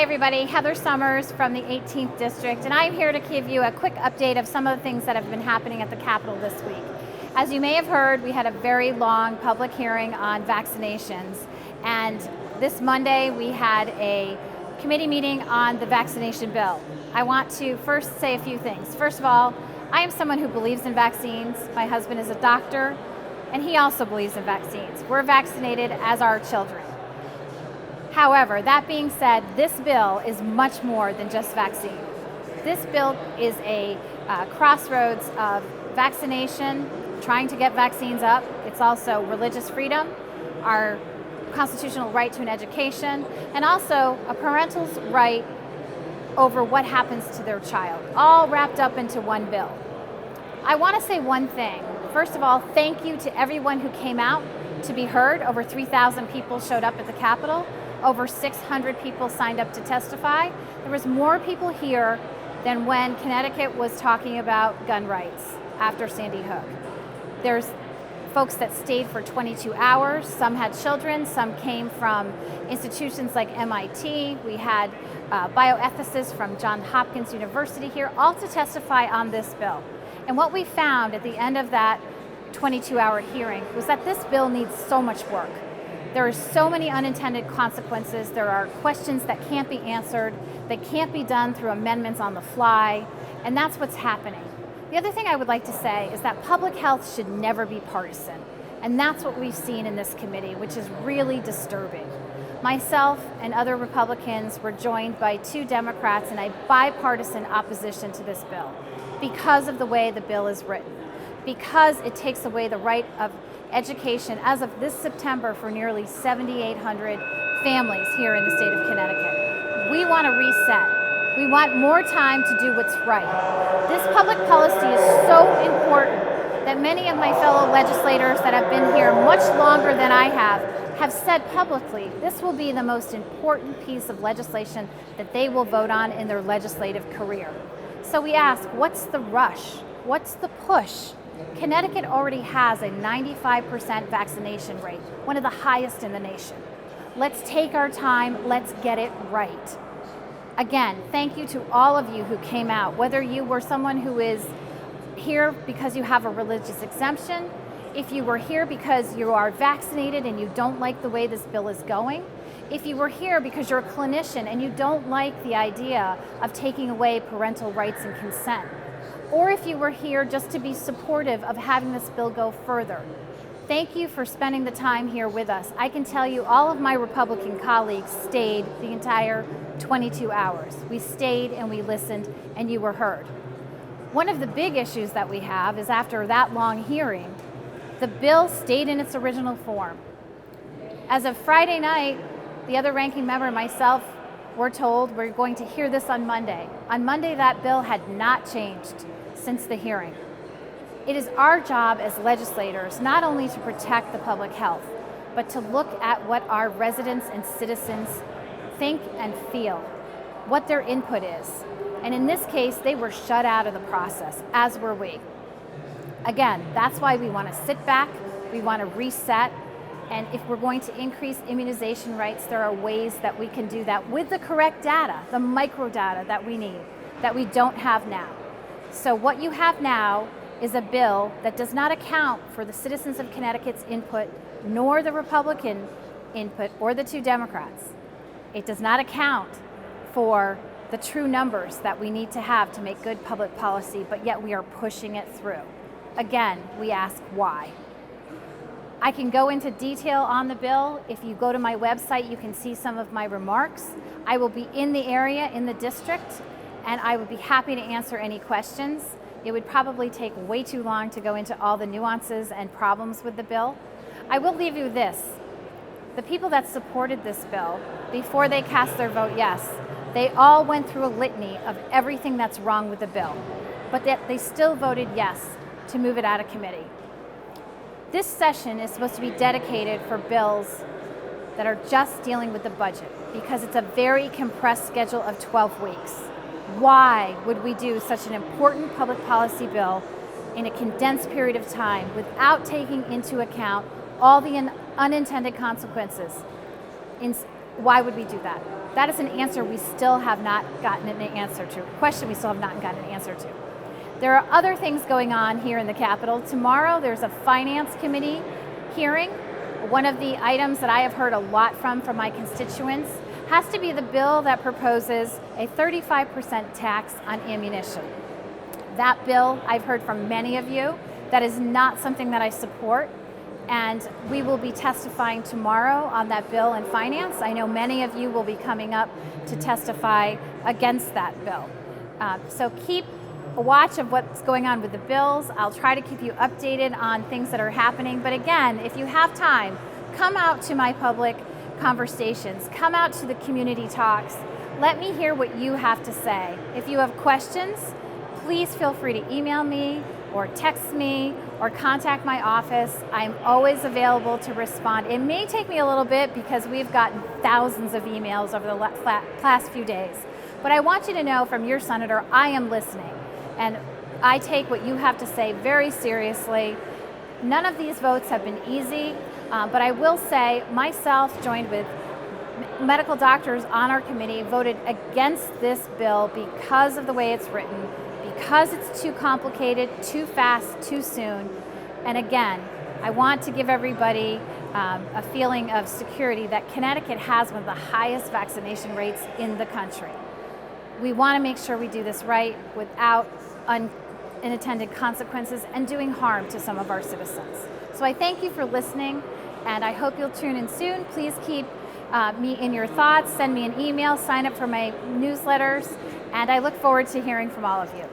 everybody, Heather Summers from the 18th District, and I'm here to give you a quick update of some of the things that have been happening at the Capitol this week. As you may have heard, we had a very long public hearing on vaccinations, and this Monday we had a committee meeting on the vaccination bill. I want to first say a few things. First of all, I am someone who believes in vaccines. My husband is a doctor, and he also believes in vaccines. We're vaccinated as our children. However, that being said, this bill is much more than just vaccine. This bill is a crossroads of vaccination, trying to get vaccines up. It's also religious freedom, our constitutional right to an education, and also a parental's right over what happens to their child, all wrapped up into one bill. I want to say one thing. First of all, thank you to everyone who came out to be heard. Over 3,000 people showed up at the Capitol. Over 600 people signed up to testify. There was more people here than when Connecticut was talking about gun rights after Sandy Hook. There's folks that stayed for 22 hours. Some had children, some came from institutions like MIT. We had bioethicists from Johns Hopkins University here, all to testify on this bill. And what we found at the end of that 22-hour hearing was that this bill needs so much work. There are so many unintended consequences. There are questions that can't be answered, that can't be done through amendments on the fly, and that's what's happening. The other thing I would like to say is that public health should never be partisan, and that's what we've seen in this committee, which is really disturbing. Myself and other Republicans were joined by 2 Democrats in a bipartisan opposition to this bill because of the way the bill is written, because it takes away the right of education as of this September for nearly 7,800 families here in the state of Connecticut. We want to reset. We want more time to do what's right. This public policy is so important that many of my fellow legislators that have been here much longer than I have said publicly this will be the most important piece of legislation that they will vote on in their legislative career. So we ask, what's the rush? What's the push? Connecticut already has a 95% vaccination rate, one of the highest in the nation. Let's take our time, let's get it right. Again, thank you to all of you who came out, whether you were someone who is here because you have a religious exemption, if you were here because you are vaccinated and you don't like the way this bill is going, if you were here because you're a clinician and you don't like the idea of taking away parental rights and consent, or if you were here just to be supportive of having this bill go further. Thank you for spending the time here with us. I can tell you all of my Republican colleagues stayed the entire 22 hours. We stayed and we listened and you were heard. One of the big issues that we have is after that long hearing, the bill stayed in its original form. As of Friday night, the other ranking member and myself were told we're going to hear this on Monday. On Monday, that bill had not changed since the hearing. It is our job as legislators not only to protect the public health, but to look at what our residents and citizens think and feel, what their input is. And in this case, they were shut out of the process, as were we. Again, that's why we want to sit back, we want to reset, and if we're going to increase immunization rights, there are ways that we can do that with the correct data, the micro data that we need, that we don't have now. So what you have now is a bill that does not account for the citizens of Connecticut's input, nor the Republican input, or the 2 Democrats. It does not account for the true numbers that we need to have to make good public policy, but yet we are pushing it through. Again, we ask why. I can go into detail on the bill. If you go to my website, you can see some of my remarks. I will be in the area, in the district, and I would be happy to answer any questions. It would probably take way too long to go into all the nuances and problems with the bill. I will leave you this. The people that supported this bill, before they cast their vote yes, they all went through a litany of everything that's wrong with the bill, but that they still voted yes to move it out of committee. This session is supposed to be dedicated for bills that are just dealing with the budget because it's a very compressed schedule of 12 weeks. Why would we do such an important public policy bill in a condensed period of time without taking into account all the unintended consequences? Why would we do that? That is an answer we still have not gotten an answer to, a question we still have not gotten an answer to. There are other things going on here in the Capitol. Tomorrow there's a Finance Committee hearing. One of the items that I have heard a lot from my constituents has to be the bill that proposes a 35% tax on ammunition. That bill, I've heard from many of you, that is not something that I support, and we will be testifying tomorrow on that bill in Finance. I know many of you will be coming up to testify against that bill. So keep a watch of what's going on with the bills. I'll try to keep you updated on things that are happening. But again, if you have time, come out to my public conversations, come out to the community talks. Let me hear what you have to say. If you have questions, please feel free to email me or text me or contact my office. I'm always available to respond. It may take me a little bit because we've gotten thousands of emails over the past few days. But I want you to know from your senator, I am listening. And I take what you have to say very seriously. None of these votes have been easy, but I will say myself, joined with medical doctors on our committee, voted against this bill because of the way it's written, because it's too complicated, too fast, too soon. And again, I want to give everybody a feeling of security that Connecticut has one of the highest vaccination rates in the country. We want to make sure we do this right without unintended consequences and doing harm to some of our citizens. So I thank you for listening, and I hope you'll tune in soon. Please keep me in your thoughts, send me an email, sign up for my newsletters, and I look forward to hearing from all of you.